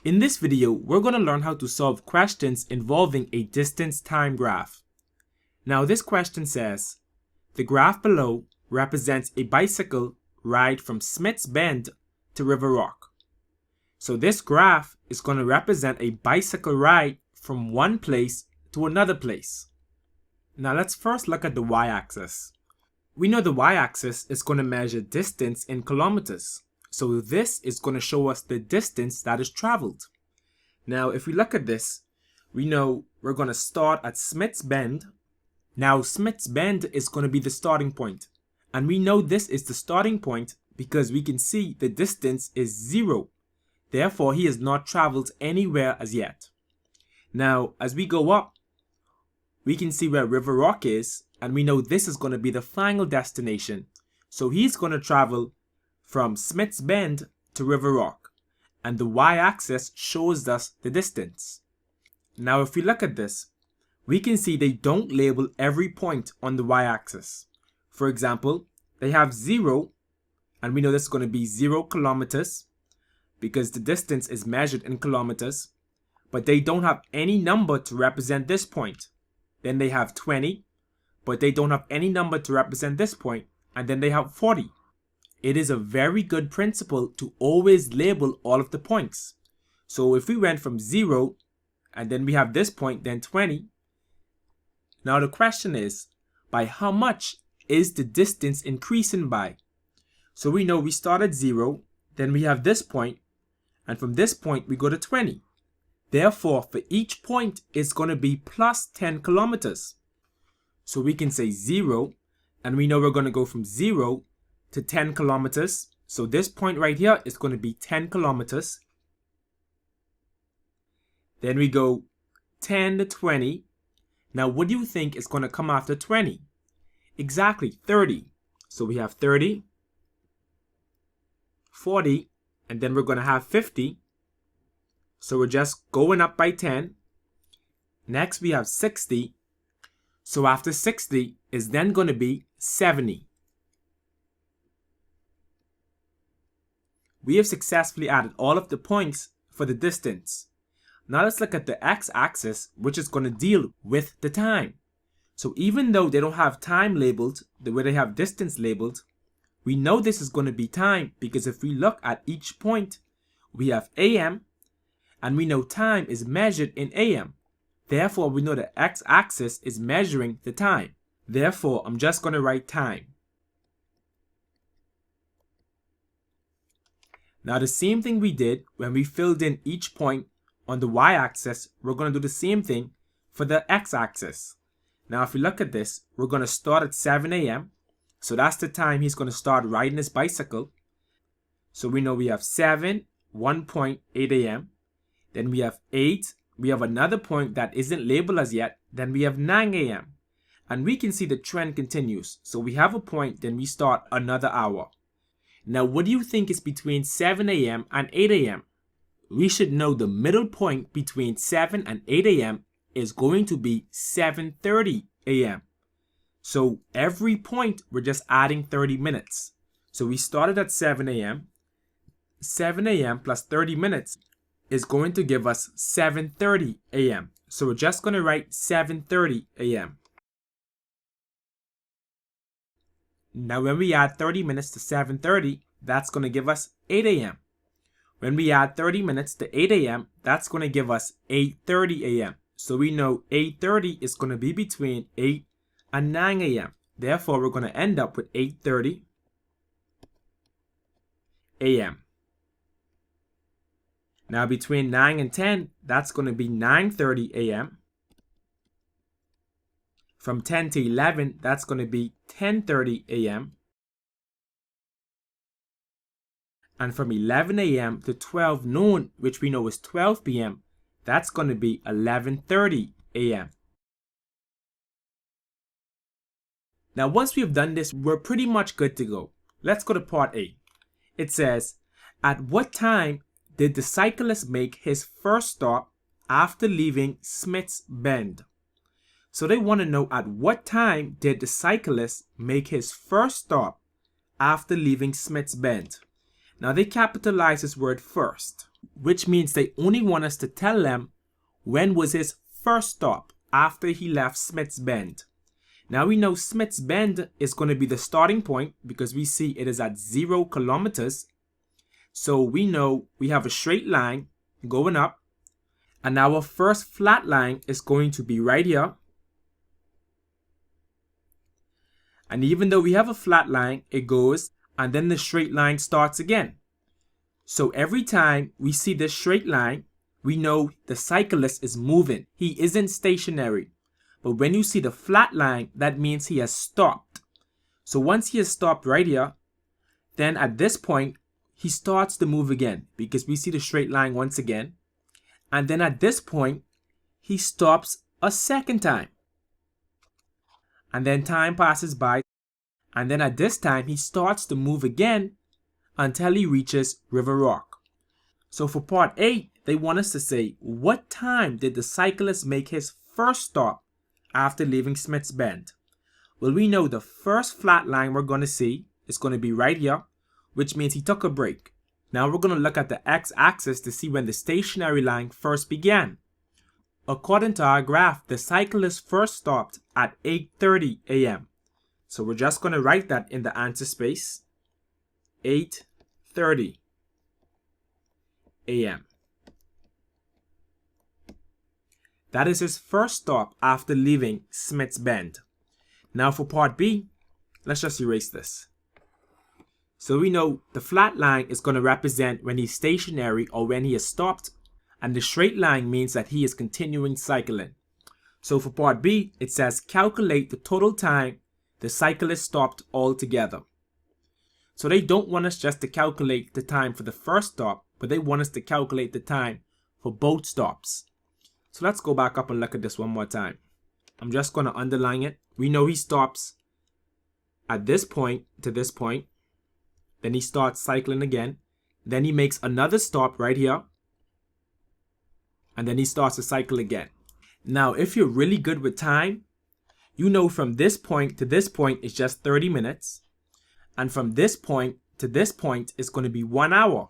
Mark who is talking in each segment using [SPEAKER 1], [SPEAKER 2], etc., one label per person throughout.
[SPEAKER 1] In this video, we're going to learn how to solve questions involving a distance-time graph. Now this question says, the graph below represents a bicycle ride from Smith's Bend to River Rock. So this graph is going to represent a bicycle ride from one place to another place. Now let's first look at the y-axis. We know the y-axis is going to measure distance in kilometers. So this is going to show us the distance that is traveled. Now if we look at this, we know we're going to start at Smith's Bend. Now Smith's Bend is going to be the starting point. And we know this is the starting point because we can see the distance is 0. Therefore he has not traveled anywhere as yet. Now as we go up, we can see where River Rock is, and we know this is going to be the final destination. So he's going to travel from Smith's Bend to River Rock, and the y-axis shows us the distance. Now if we look at this, we can see they don't label every point on the y-axis. For example, they have 0, and we know this is going to be 0 kilometers because the distance is measured in kilometers, but they don't have any number to represent this point. Then they have 20, but they don't have any number to represent this point, and then they have 40. It is a very good principle to always label all of the points. So if we went from 0, and then we have this point, then 20. Now the question is, by how much is the distance increasing by? So we know we start at 0, then we have this point, and from this point we go to 20. Therefore, for each point, it's going to be plus 10 kilometers. So we can say 0, and we know we're going to go from 0 to 10 kilometers. So this point right here is going to be 10 kilometers. Then we go 10 to 20. Now, what do you think is going to come after 20? Exactly, 30. So we have 30, 40, and then we're going to have 50. So we're just going up by 10. Next we have 60. So after 60 is then going to be 70. We have successfully added all of the points for the distance. Now let's look at the x-axis, which is going to deal with the time. So even though they don't have time labeled the way they have distance labeled, we know this is going to be time because if we look at each point, we have AM, and we know time is measured in AM. Therefore, we know the x-axis is measuring the time. Therefore, I'm just going to write time. Now, the same thing we did when we filled in each point on the y-axis, we're going to do the same thing for the x-axis. Now, if we look at this, we're going to start at 7 a.m. So that's the time he's going to start riding his bicycle. So we know we have 7, 1.8 a.m. Then we have 8, we have another point that isn't labeled as yet, then we have 9 a.m. And we can see the trend continues. So we have a point, then we start another hour. Now what do you think is between 7 a.m. and 8 a.m.? We should know the middle point between 7 and 8 a.m. is going to be 7:30 a.m. So every point we're just adding 30 minutes. So we started at 7 a.m. 7 a.m. plus 30 minutes is going to give us 7:30 a.m. So we're just going to write 7:30 a.m. Now when we add 30 minutes to 7:30, that's going to give us 8 a.m. When we add 30 minutes to 8 a.m., that's going to give us 8:30 a.m. So we know 8:30 is going to be between 8 and 9 a.m. Therefore, we're going to end up with 8:30 a.m. Now between 9 and 10, that's going to be 9:30 a.m. From 10 to 11, that's going to be 10:30 a.m. And from 11 a.m. to 12 noon, which we know is 12 p.m., that's going to be 11:30 a.m. Now once we've done this, we're pretty much good to go. Let's go to part A. It says, at what time did the cyclist make his first stop after leaving Smith's Bend? So they want to know at what time did the cyclist make his first stop after leaving Smith's Bend. Now they capitalize this word first. which means they only want us to tell them when was his first stop after he left Smith's Bend. Now we know Smith's Bend is going to be the starting point because we see it is at 0 kilometers. So we know we have a straight line going up, and our first flat line is going to be right here. And even though we have a flat line, it goes and then the straight line starts again. So every time we see this straight line, we know the cyclist is moving. He isn't stationary. But when you see the flat line, that means he has stopped. So once he has stopped right here, then at this point, he starts to move again because we see the straight line once again. And then at this point, he stops a second time. And then time passes by. And then at this time, he starts to move again until he reaches River Rock. So for part 8, they want us to say, what time did the cyclist make his first stop after leaving Smith's Bend? Well, we know the first flat line we're going to see is going to be right here, which means he took a break. Now we're going to look at the x-axis to see when the stationary line first began. According to our graph, the cyclist first stopped at 8:30 a.m. So we're just going to write that in the answer space. 8:30 a.m. That is his first stop after leaving Smith's Bend. Now for part B, let's just erase this. So we know the flat line is going to represent when he's stationary or when he has stopped, and the straight line means that he is continuing cycling. So for part B, it says calculate the total time the cyclist stopped altogether. So they don't want us just to calculate the time for the first stop, but they want us to calculate the time for both stops. So let's go back up and look at this one more time. I'm just going to underline it. We know he stops at this point to this point. Then he starts cycling again. Then he makes another stop right here. And then he starts to cycle again. Now, if you're really good with time, you know from this point to this point is just 30 minutes. And from this point to this point is going to be 1 hour.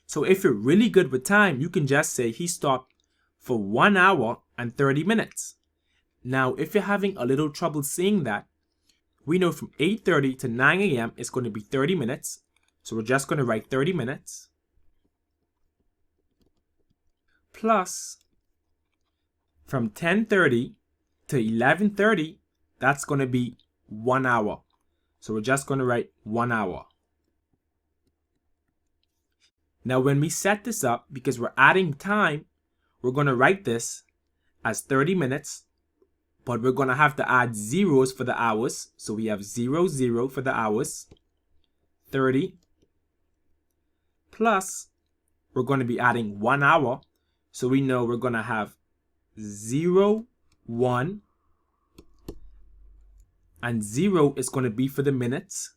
[SPEAKER 1] So if you're really good with time, you can just say he stopped for 1 hour and 30 minutes. Now, if you're having a little trouble seeing that, we know from 8:30 to 9 a.m. is going to be 30 minutes. So we're just going to write 30 minutes. Plus, from 10:30 to 11:30, that's going to be 1 hour. So we're just going to write 1 hour. Now when we set this up, because we're adding time, we're going to write this as 30 minutes, but we're going to have to add zeros for the hours. So we have 0, 0 for the hours, 30, plus we're going to be adding 1 hour. So we know we're going to have 0, 1, and 0 is going to be for the minutes.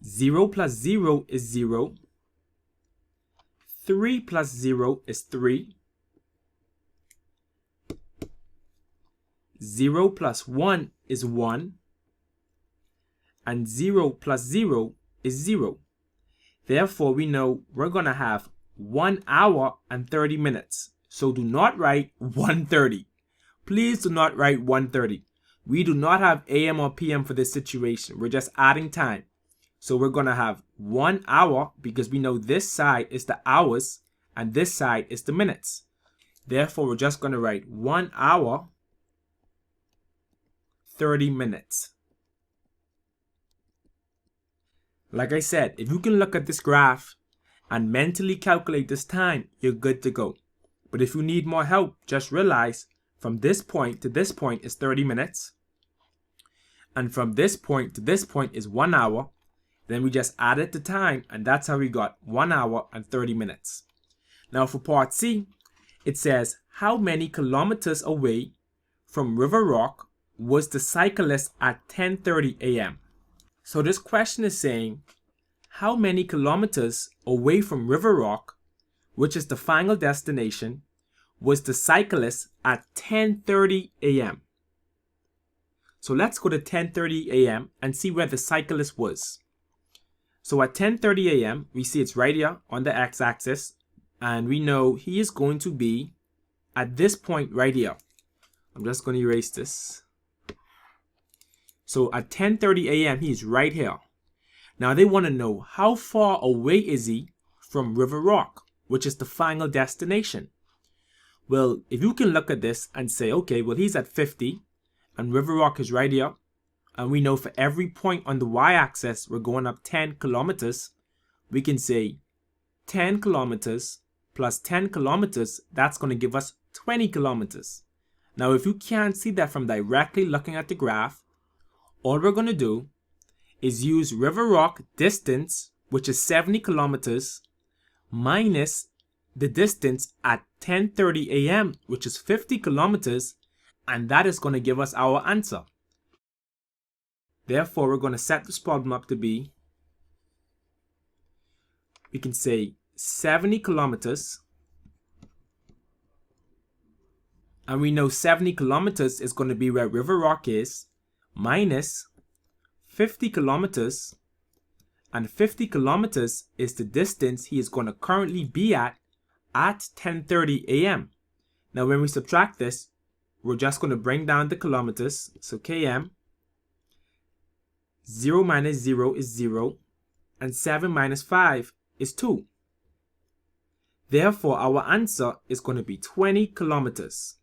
[SPEAKER 1] 0 plus 0 is 0. 3 plus 0 is 3. 0 plus 1 is 1. And 0 plus 0 is 0. Therefore, we know we're going to have 1 hour and 30 minutes. So do not write 1:30. Please do not write 1:30. We do not have AM or PM for this situation. We're just adding time. So we're going to have 1 hour because we know this side is the hours and this side is the minutes. Therefore, we're just going to write 1 hour, 30 minutes. Like I said, if you can look at this graph and mentally calculate this time, you're good to go. But if you need more help, just realize from this point to this point is 30 minutes. And from this point to this point is 1 hour. Then we just added the time, and that's how we got 1 hour and 30 minutes. Now for part C, it says, how many kilometers away from River Rock was the cyclist at 10:30 a.m.? So this question is saying, how many kilometers away from River Rock, which is the final destination, was the cyclist at 10:30 a.m.? So let's go to 10:30 a.m. and see where the cyclist was. So at 10:30 a.m., we see it's right here on the x-axis, and we know he is going to be at this point right here. I'm just going to erase this. So at 10:30 a.m., he's right here. Now they want to know how far away is he from River Rock, which is the final destination. Well, if you can look at this and say, okay, well, he's at 50 and River Rock is right here. And we know for every point on the y-axis, we're going up 10 kilometers. We can say 10 kilometers plus 10 kilometers, that's going to give us 20 kilometers. Now, if you can't see that from directly looking at the graph, all we're going to do is use River Rock distance, which is 70 kilometers, minus the distance at 10:30 a.m., which is 50 kilometers, and that is going to give us our answer. Therefore, we're going to set this problem up to be, we can say 70 kilometers, and we know 70 kilometers is going to be where River Rock is, minus 50 kilometers, and 50 kilometers is the distance he is going to currently be at 10:30 a.m. Now when we subtract this, we're just going to bring down the kilometers, so km, 0 minus 0 is 0, and 7 minus 5 is 2. Therefore, our answer is going to be 20 kilometers.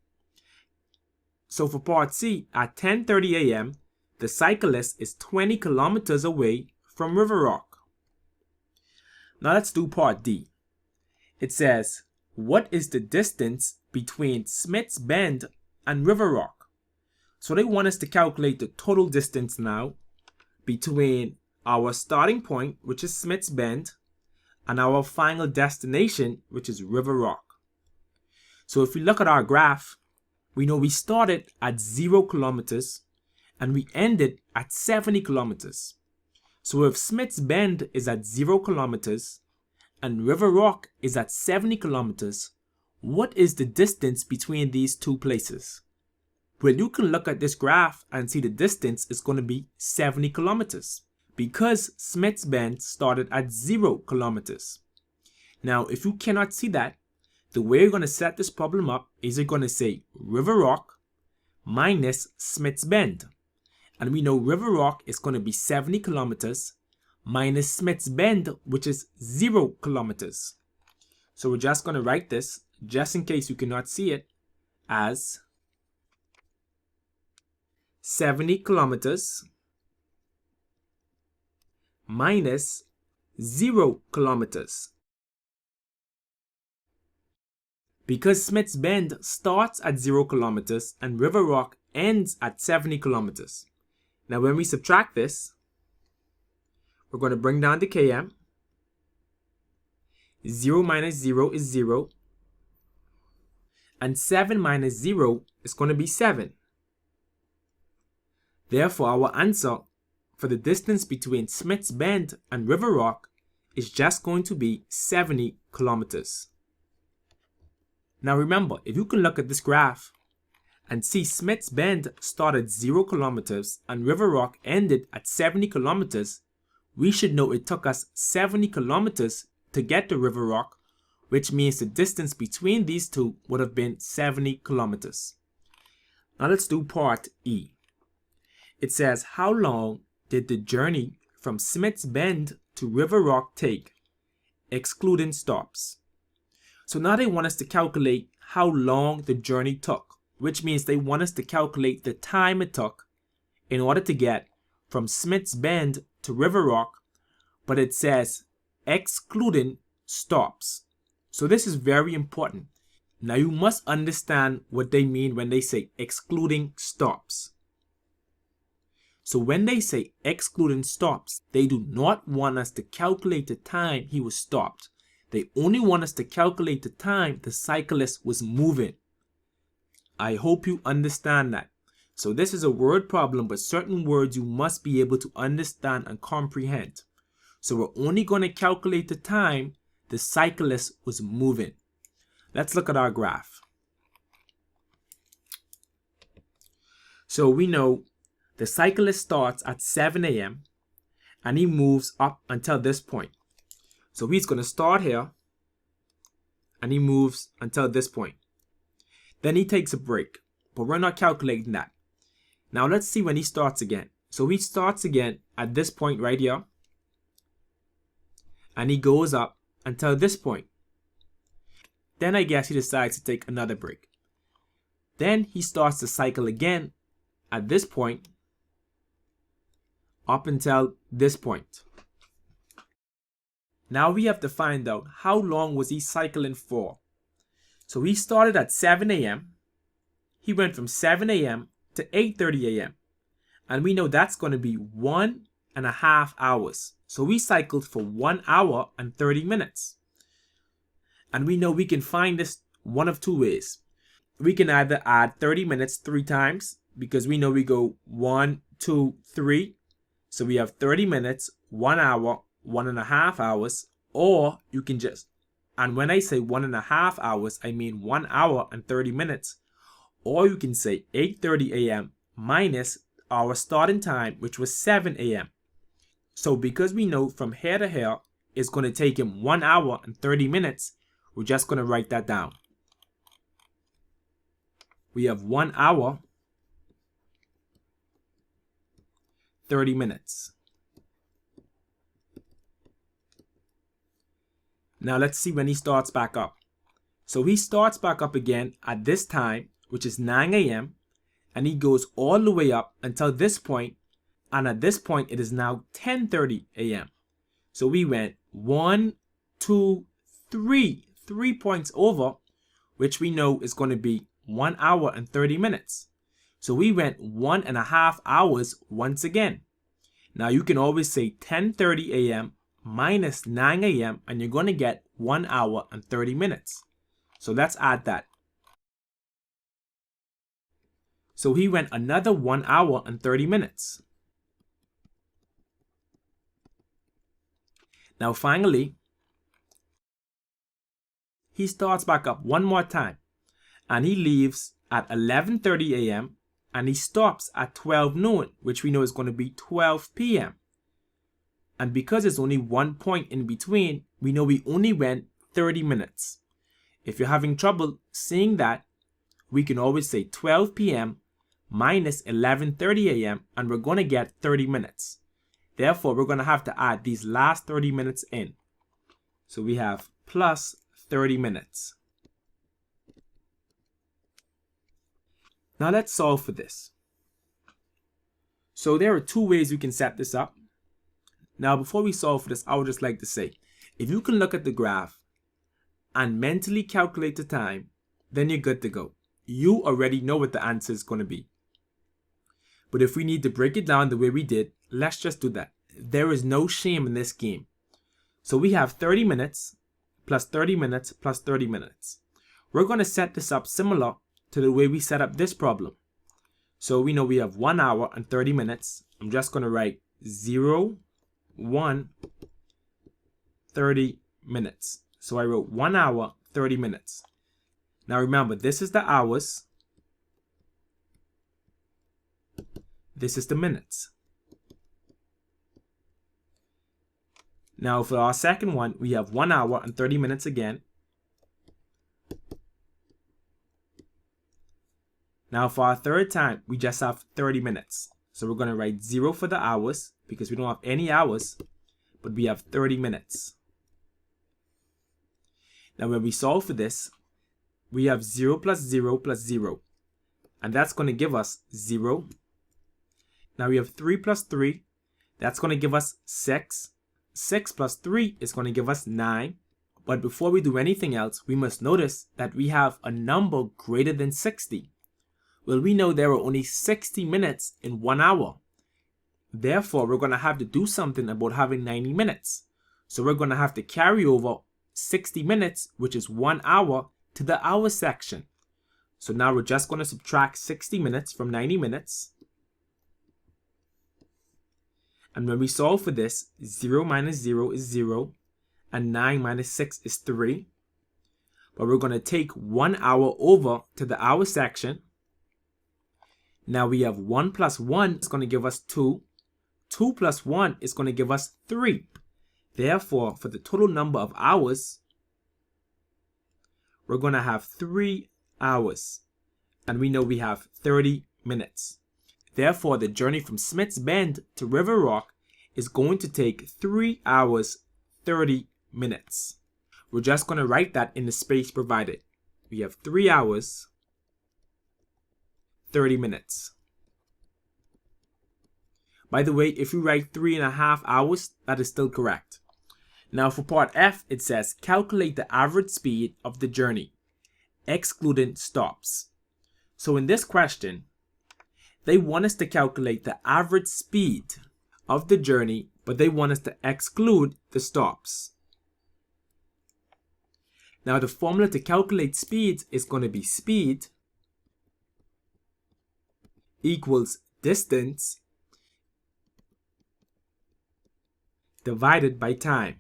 [SPEAKER 1] So for part C, at 10:30 a.m., the cyclist is 20 kilometers away from River Rock. Now let's do part D. It says, what is the distance between Smith's Bend and River Rock? So they want us to calculate the total distance now between our starting point, which is Smith's Bend, and our final destination, which is River Rock. So if we look at our graph, we know we started at 0 kilometers and we ended at 70 kilometers. So if Smith's Bend is at 0 kilometers and River Rock is at 70 kilometers, what is the distance between these two places? Well, you can look at this graph and see the distance is going to be 70 kilometers because Smith's Bend started at 0 kilometers. Now, if you cannot see that, the way you're going to set this problem up is you're going to say River Rock minus Smith's Bend. And we know River Rock is going to be 70 kilometers minus Smith's Bend, which is 0 kilometers. So we're just going to write this, just in case you cannot see it, as 70 kilometers minus 0 kilometers. Because Smith's Bend starts at 0 kilometers and River Rock ends at 70 kilometers. Now when we subtract this, we're going to bring down the km. 0 minus 0 is 0. And 7 minus 0 is going to be 7. Therefore, our answer for the distance between Smith's Bend and River Rock is just going to be 70 kilometers. Now remember, if you can look at this graph and see Smith's Bend started 0 kilometers and River Rock ended at 70 kilometers, we should know it took us 70 kilometers to get to River Rock, which means the distance between these two would have been 70 kilometers. Now let's do part E. It says, how long did the journey from Smith's Bend to River Rock take, excluding stops? So now they want us to calculate how long the journey took, which means they want us to calculate the time it took in order to get from Smith's Bend to River Rock, but it says excluding stops. So this is very important. Now you must understand what they mean when they say excluding stops. So when they say excluding stops, they do not want us to calculate the time he was stopped. They only want us to calculate the time the cyclist was moving. I hope you understand that. So this is a word problem, but certain words you must be able to understand and comprehend. So we're only going to calculate the time the cyclist was moving. Let's look at our graph. So we know the cyclist starts at 7 a.m. and he moves up until this point. So he's going to start here and he moves until this point. Then he takes a break, but we're not calculating that. Now let's see when he starts again. So he starts again at this point right here and he goes up until this point. Then I guess he decides to take another break. Then he starts to cycle again at this point up until this point. Now we have to find out how long was he cycling for. So he started at 7 a.m. He went from 7 a.m. to 8:30 a.m. And we know that's going to be 1.5 hours. So we cycled for 1 hour and 30 minutes. And we know we can find this one of two ways. We can either add 30 minutes 3 times, because we know we go 1, 2, 3. So we have 30 minutes, 1 hour, 1.5 hours. Or you can just, and when I say 1.5 hours, I mean 1 hour and 30 minutes. Or you can say 8:30 a.m. minus our starting time, which was 7 a.m. So because we know from here to here it's going to take him 1 hour and 30 minutes, we're just going to write that down. We have 1 hour, 30 minutes. Now let's see when he starts back up. So he starts back up again at this time, which is 9 a.m. and he goes all the way up until this point, and at this point it is now 10:30 a.m. So we went 1, 2, 3 points over, which we know is going to be 1 hour and 30 minutes. So we went 1.5 hours once again. Now you can always say 10:30 a.m. minus 9 a.m. and you're going to get 1 hour and 30 minutes. So let's add that. So he went another 1 hour and 30 minutes. Now finally, he starts back up one more time and he leaves at 11:30 a.m. and he stops at 12 noon, which we know is going to be 12 p.m. And because there's only 1 point in between, we know we only went 30 minutes. If you're having trouble seeing that, we can always say 12 p.m. minus 11:30 a.m. and we're going to get 30 minutes. Therefore, we're going to have to add these last 30 minutes in. So we have plus 30 minutes. Now let's solve for this. So there are 2 ways we can set this up. Now before we solve for this, I would just like to say, if you can look at the graph and mentally calculate the time, then you're good to go. You already know what the answer is going to be. But if we need to break it down the way we did, let's just do that. There is no shame in this game. So we have 30 minutes plus 30 minutes plus 30 minutes. We're going to set this up similar to the way we set up this problem. So we know we have 1 hour and 30 minutes. I'm just going to write 0, 1, 30 minutes. So I wrote 1 hour, 30 minutes. Now remember, this is the hours. This is the minutes. Now for our second one, we have 1 hour and 30 minutes again. Now for our third time, we just have 30 minutes. So we're going to write 0 for the hours because we don't have any hours, but we have 30 minutes. Now when we solve for this, we have 0 plus 0 plus 0. And that's going to give us 0. Now we have 3 plus 3. That's going to give us 6. 6 plus 3 is going to give us 9. But before we do anything else, we must notice that we have a number greater than 60. Well, we know there are only 60 minutes in 1 hour. Therefore, we're going to have to do something about having 90 minutes. So we're going to have to carry over 60 minutes, which is 1 hour, to the hour section. So now we're just going to subtract 60 minutes from 90 minutes. And when we solve for this, 0 minus 0 is 0, and 9 minus 6 is 3. But we're going to take 1 hour over to the hour section. Now we have 1 plus 1 is going to give us 2. 2 plus 1 is going to give us 3. Therefore, for the total number of hours, we're going to have 3 hours. And we know we have 30 minutes. Therefore, the journey from Smith's Bend to River Rock is going to take 3 hours, 30 minutes. We're just going to write that in the space provided. We have 3 hours, 30 minutes. By the way, if we write 3.5 hours, that is still correct. Now for part F, it says calculate the average speed of the journey, excluding stops. So in this question, they want us to calculate the average speed of the journey, but they want us to exclude the stops. Now the formula to calculate speeds is going to be speed equals distance divided by time.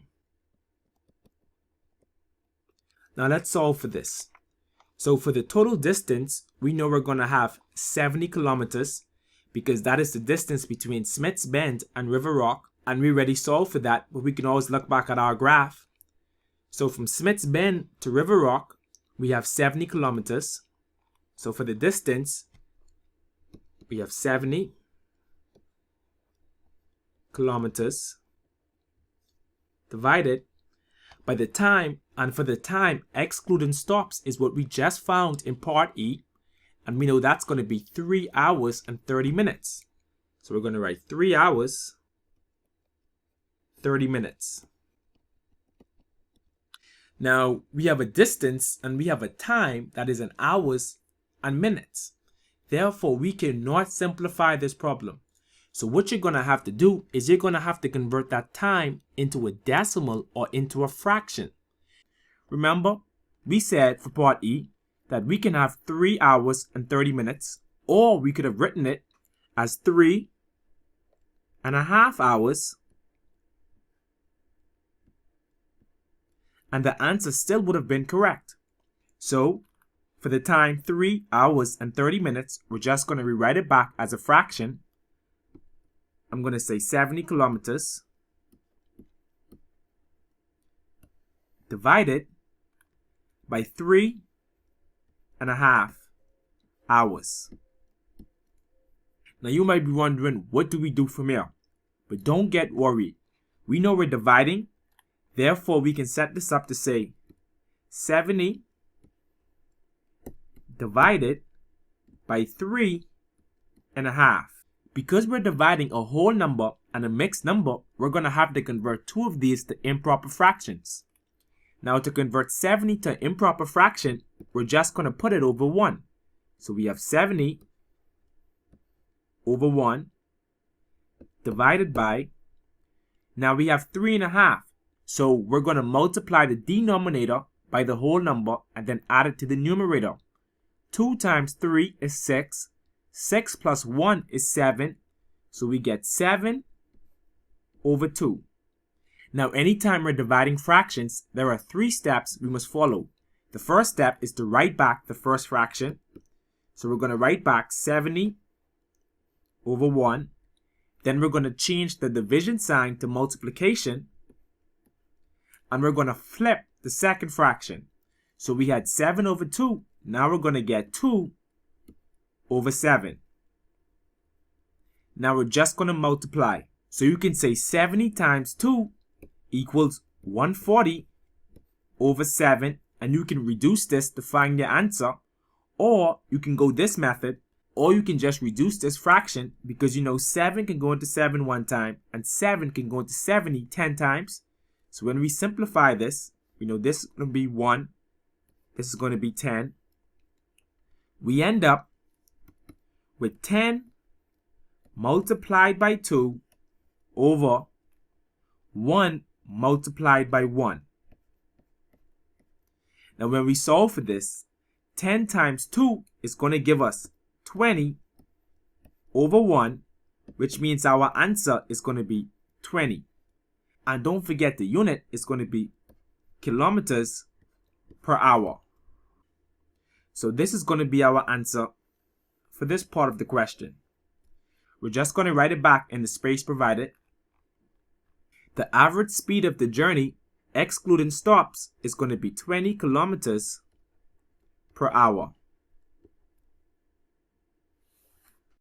[SPEAKER 1] Now let's solve for this. So for the total distance, we know we're going to have 70 kilometers because that is the distance between Smith's Bend and River Rock. And we already solved for that, but we can always look back at our graph. So from Smith's Bend to River Rock, we have 70 kilometers. So for the distance, we have 70 kilometers divided by the time, and for the time excluding stops is what we just found in part E, and we know that's going to be 3 hours and 30 minutes. So we're going to write 3 hours, 30 minutes. Now we have a distance and we have a time that is in hours and minutes. Therefore, we cannot simplify this problem. So what you're going to have to do is you're going to have to convert that time into a decimal or into a fraction. Remember, we said for part E that we can have 3 hours and 30 minutes, or we could have written it as 3.5 hours, and the answer still would have been correct. So for the time 3 hours and 30 minutes, we're just going to rewrite it back as a fraction. I'm going to say 70 kilometers divided by 3.5 hours. Now you might be wondering, what do we do from here? But don't get worried. We know we're dividing. Therefore, we can set this up to say 70 divided by 3.5. Because we're dividing a whole number and a mixed number, we're going to have to convert two of these to improper fractions. Now to convert 70 to improper fraction, we're just going to put it over 1. So we have 70 over 1 divided by, now we have 3.5. So we're going to multiply the denominator by the whole number and then add it to the numerator. 2 times 3 is 6. 6 plus 1 is 7. So we get 7 over 2. Now anytime we're dividing fractions, there are 3 steps we must follow. The first step is to write back the first fraction. So we're going to write back 70 over 1. Then we're going to change the division sign to multiplication. And we're going to flip the second fraction. So we had 7 over 2. Now we're going to get 2 over 7. Now we're just going to multiply. So you can say 70 times 2 equals 140 over 7. And you can reduce this to find your answer. Or you can go this method. Or you can just reduce this fraction, because you know 7 can go into 7 one time and 7 can go into 70 10 times. So when we simplify this, we know this is going to be 1. This is going to be 10. We end up with 10 multiplied by 2 over 1 multiplied by 1. Now when we solve for this, 10 times 2 is going to give us 20 over 1, which means our answer is going to be 20. And don't forget the unit is going to be kilometers per hour. So this is going to be our answer for this part of the question. we're just going to write it back in the space provided. The average speed of the journey, excluding stops, is going to be 20 kilometers per hour.